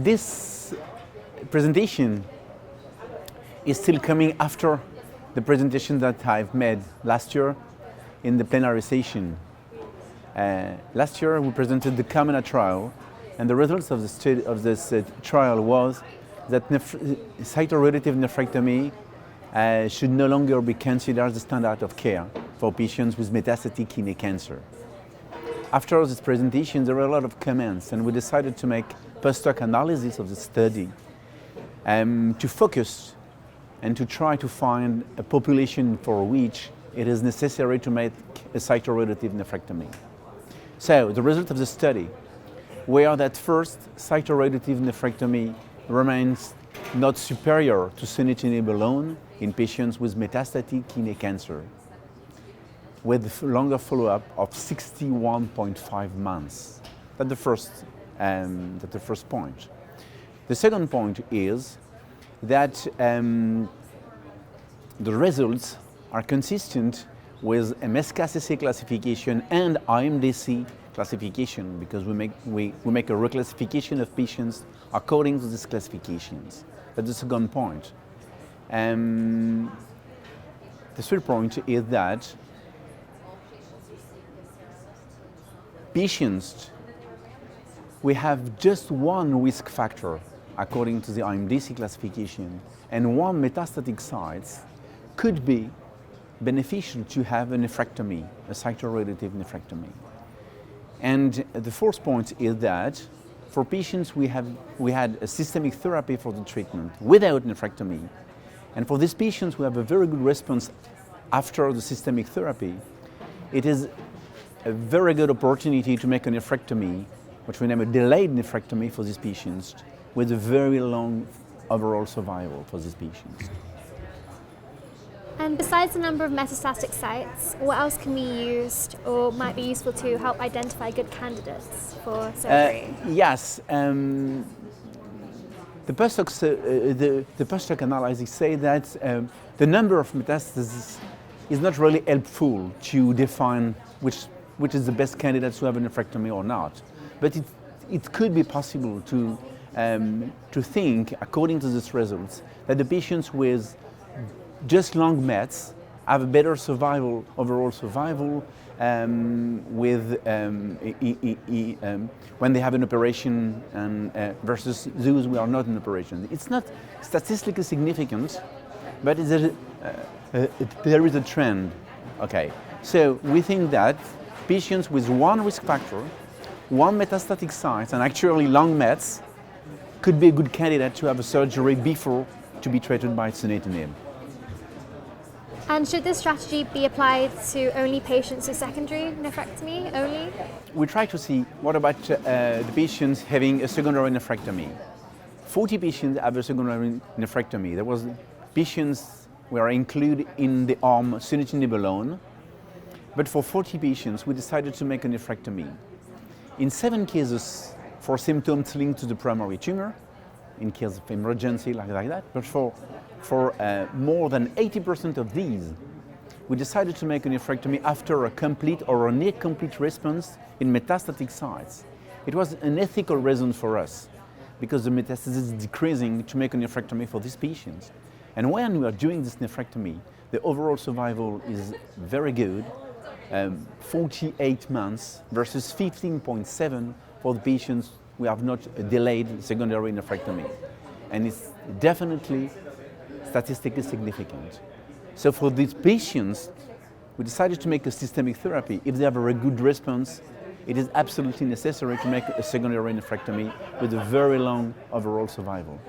this presentation is still coming after the presentation that I've made last year in the plenary session. Last year we presented the Carmena trial, and the results of this trial was that cytoreductive nephrectomy should no longer be considered the standard of care for patients with metastatic kidney cancer. After this presentation, there were a lot of comments, and we decided to make post-hoc analysis of the study to focus and to try to find a population for which it is necessary to make a cytoreductive nephrectomy. So the result of the study were that first, cytoreductive nephrectomy remains not superior to sunitinib alone in patients with metastatic kidney cancer, with longer follow-up of 61.5 months. That's the first point. The second point is that the results are consistent with MSK-CC classification and IMDC classification, because we make a reclassification of patients according to these classifications. That's the second point. The third point is that patients, we have just one risk factor according to the IMDC classification, and one metastatic sites could be beneficial to have a nephrectomy, a cytoreductive nephrectomy. And the fourth point is that for patients we had a systemic therapy for the treatment without nephrectomy, and for these patients who have a very good response after the systemic therapy, it is a very good opportunity to make a nephrectomy, which we name a delayed nephrectomy for these patients, with a very long overall survival for these patients. And besides the number of metastatic sites, what else can be used or might be useful to help identify good candidates for surgery? Yes. The post-hoc analysis say that the number of metastases is not really helpful to define which is the best candidate to have a nephrectomy or not. But it could be possible to think, according to these results, that the patients with just long mets have a better survival, overall survival, when they have an operation versus those who are not in operation. It's not statistically significant, but there is a trend. Okay, so we think that patients with one risk factor, one metastatic site, and actually long mets could be a good candidate to have a surgery before to be treated by sunitinib. And should this strategy be applied to only patients with secondary nephrectomy only? We try to see what about the patients having a secondary nephrectomy. 40 patients have a secondary nephrectomy. There was patients were included in the arm sunitinib alone, but for 40 patients we decided to make a nephrectomy. In 7 cases for symptoms linked to the primary tumor, in case of emergency like that, but for more than 80% of these, we decided to make a nephrectomy after a complete or a near complete response in metastatic sites. It was an ethical reason for us, because the metastasis is decreasing, to make a nephrectomy for these patients. And when we are doing this nephrectomy, the overall survival is very good, 48 months versus 15.7 for the patients who have not delayed secondary nephrectomy. And it's definitely statistically significant. So for these patients, we decided to make a systemic therapy. If they have a very good response, it is absolutely necessary to make a secondary nephrectomy with a very long overall survival.